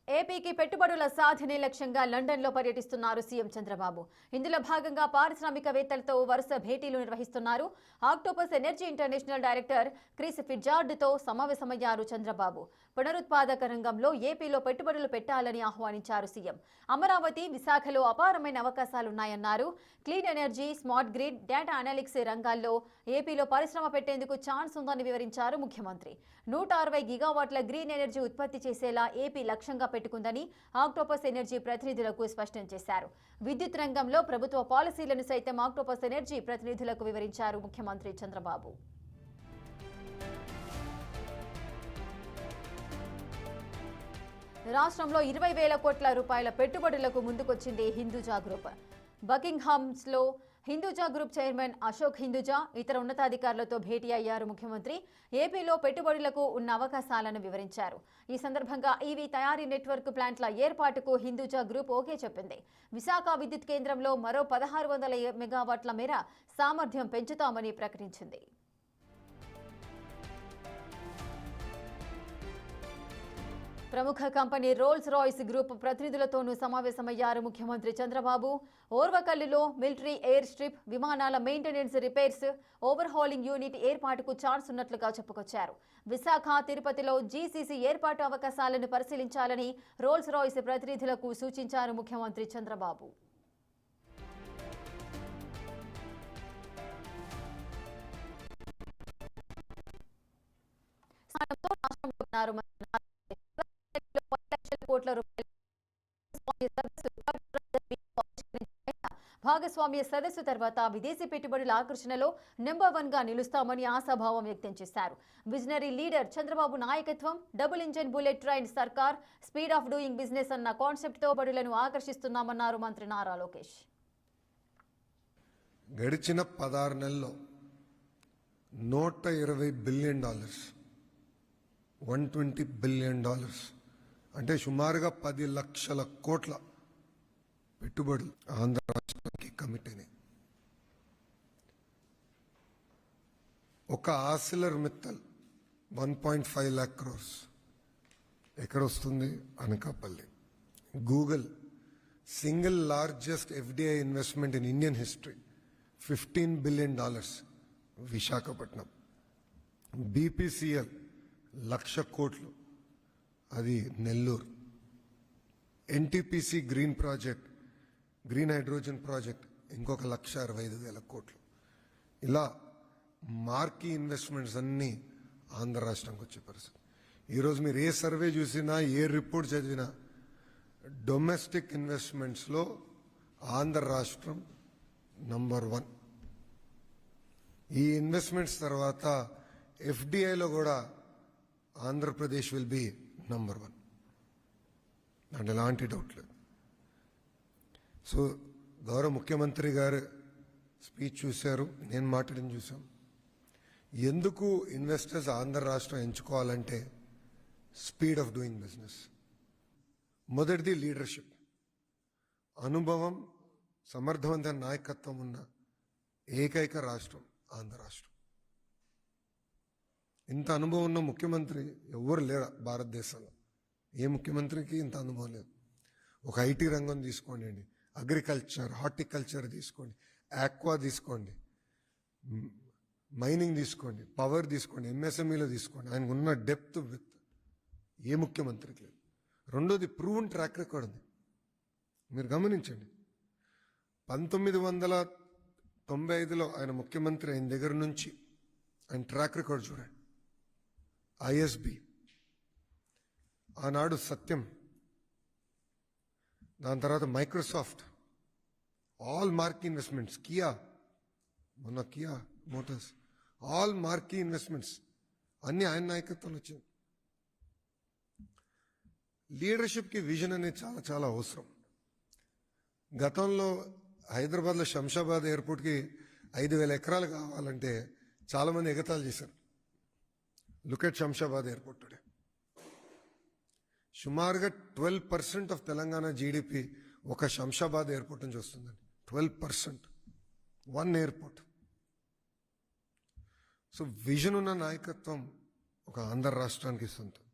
ఏపీకి పెట్టుబడుల సాధనే లక్ష్యంగా లండన్లో పర్యటిస్తున్నారు సీఎం చంద్రబాబు. ఇందులో భాగంగా పారిశ్రామికవేత్తలతో వరుస భేటీలు నిర్వహిస్తున్నారు. Octopus Energy International director Chris ఫిట్జార్డ్తో సమావేశమయ్యారు చంద్రబాబు. పునరుత్పాదక రంగంలో ఏపీలో పెట్టుబడులు పెట్టాలని ఆహ్వానించారు సీఎం. అమరావతి, విశాఖలో అపారమైన అవకాశాలున్నాయన్నారు. Clean energy, smart grid, data analytics రంగాల్లో ఏపీలో పరిశ్రమ పెట్టేందుకు ఛాన్స్ ఉందని వివరించారు ముఖ్యమంత్రి. 160 గిగావాట్ల గ్రీన్ ఎనర్జీ ఉత్పత్తి చేసేలా ఏపీ లక్ష్యంగా పెట్టుకుందని ఆక్టోపస్ ఎనర్జీ ప్రతినిధులకు స్పష్టం చేశారు. విద్యుత్ రంగంలో ప్రభుత్వ పాలసీలను సైతం ఆక్టోపస్ ఎనర్జీ ప్రతినిధులకు వివరించారు ముఖ్యమంత్రి చంద్రబాబు. రాష్ట్రంలో 20,000 కోట్ల రూపాయల పెట్టుబడులకు ముందుకొచ్చింది హిందూజా గ్రూప్. బకింగ్హామ్స్లో హిందూజా గ్రూప్ చైర్మన్ అశోక్ హిందూజా ఇతర ఉన్నతాధికారులతో భేటీ అయ్యారు ముఖ్యమంత్రి. ఏపీలో పెట్టుబడులకు ఉన్న అవకాశాలను వివరించారు. ఈ సందర్భంగా ఈవీ తయారీ నెట్వర్క్ ప్లాంట్ల ఏర్పాటుకు హిందూజా గ్రూప్ ఓకే చెప్పింది. విశాఖ విద్యుత్ కేంద్రంలో మరో 1600 మెగావాట్ల మేర సామర్థ్యం పెంచుతామని ప్రకటించింది. ప్రముఖ కంపెనీ రోల్స్ రాయ్స్ గ్రూప్ ప్రతినిధులతోనూ సమావేశమయ్యారు ముఖ్యమంత్రి చంద్రబాబు. ఓర్వకల్లులో మిలిటరీ ఎయిర్ స్ట్రిప్, విమానాల మెయింటెనెన్స్, రిపేర్స్, ఓవర్హాలింగ్ యూనిట్ ఏర్పాటుకు ఛాన్స్ ఉన్నట్లుగా చెప్పుకొచ్చారు. విశాఖ, తిరుపతిలో జీసీసీ ఏర్పాటు అవకాశాలను పరిశీలించాలని రోల్స్ రాయ్స్ ప్రతినిధులకు సూచించారు ముఖ్యమంత్రి చంద్రబాబు. కోట్ల రూపాయల భాగస్వామ్య సదస్సు తర్వాత విదేశీ పెట్టుబడుల ఆకర్షణలో నెంబర్ 1 గా నిలుస్తామని ఆశాభావం వ్యక్తం చేశారు. విజనరీ లీడర్ చంద్రబాబు నాయకత్వం, డబుల్ ఇంజన్ బుల్లెట్ ట్రైన్ సర్కార్, స్పీడ్ ఆఫ్ డూయింగ్ బిజినెస్ అన్న కాన్సెప్ట్ తో పెట్టుబడులను ఆకర్షిస్తున్నామన్నారు మంత్రి నారా లోకేష్. గడిచిన 16 నెలల్లో $120 బిలియన్, $120 బిలియన్ అంటే సుమారుగా 10 లక్షల కోట్ల పెట్టుబడులు ఆంధ్ర రాష్ట్రానికి కమిట్ అయినాయి. ఒక ఆసిలర్ మిత్తల్ 1.5 lakh crores ఎక్కడ వస్తుంది? Anakapalli. Google single largest FDI investment in Indian history, $15 billion, Visakhapatnam. BPCL 1,00,000 కోట్లు, అది Nellore. NTPC green project, green hydrogen project ఇంకొక 1,65,000 కోట్లు. ఇలా మార్కీ ఇన్వెస్ట్మెంట్స్ అన్నీ ఆంధ్ర రాష్ట్రానికి వచ్చే పరిస్థితి. ఈరోజు మీరు ఏ సర్వే చూసినా, ఏ రిపోర్ట్ చదివినా డొమెస్టిక్ ఇన్వెస్ట్మెంట్స్లో ఆంధ్ర రాష్ట్రం నంబర్ 1. ఈ ఇన్వెస్ట్మెంట్స్ తర్వాత ఎఫ్డిఐలో కూడా ఆంధ్రప్రదేశ్ విల్ బి నంబర్ 1. దాంట్లో ఎలాంటి డౌట్ లేదు. సో గౌరవ ముఖ్యమంత్రి గారు స్పీచ్ చూశారు, నేను మాట్లాడిన చూసాం. ఎందుకు ఇన్వెస్టర్స్ ఆంధ్ర రాష్ట్రం ఎంచుకోవాలంటే స్పీడ్ ఆఫ్ డూయింగ్ బిజినెస్. మొదటిది లీడర్షిప్, అనుభవం, సమర్థవంతమైన నాయకత్వం ఉన్న ఏకైక రాష్ట్రం ఆంధ్ర రాష్ట్రం. ఇంత అనుభవం ఉన్న ముఖ్యమంత్రి ఎవరు లేరు భారతదేశంలో. ఏ ముఖ్యమంత్రికి ఇంత అనుభవం లేదు. ఒక ఐటీ రంగం తీసుకోండి, అగ్రికల్చర్, హార్టికల్చర్ తీసుకోండి, ఆక్వా తీసుకోండి, మైనింగ్ తీసుకోండి, పవర్ తీసుకోండి, ఎంఎస్ఎంఈలో తీసుకోండి. ఆయనకు ఉన్న డెప్త్ విత్ ఏ ముఖ్యమంత్రికి లేదు. రెండోది ప్రూవెన్ ట్రాక్ రికార్డ్ ఉంది. మీరు గమనించండి, 1995లో ఆయన ముఖ్యమంత్రి అయిన దగ్గర నుంచి ఆయన ట్రాక్ రికార్డ్ చూడండి. ఐఎస్బి, ఆనాడు సత్యం, దాని తర్వాత Microsoft, all marquee investments, Kia, మొన్న Kia Motors, all marquee investments అన్ని ఆయన నాయకత్వంలో వచ్చింది. లీడర్షిప్కి విజన్ అనేది చాలా చాలా అవసరం. గతంలో హైదరాబాద్లో శంషాబాద్ ఎయిర్పోర్ట్కి 5,000 ఎకరాలు కావాలంటే చాలామంది ఎగతాళి చేశారు. Look at Shamshabad airport today. సుమారుగా 12% ఆఫ్ తెలంగాణ జీడిపి ఒక శంషాబాద్ ఎయిర్పోర్ట్ నుంచి వస్తుందండి. 12%, 1 ఎయిర్పోర్ట్. సో విజన్ ఉన్న నాయకత్వం ఒక ఆంధ్ర రాష్ట్రానికి సొంతం.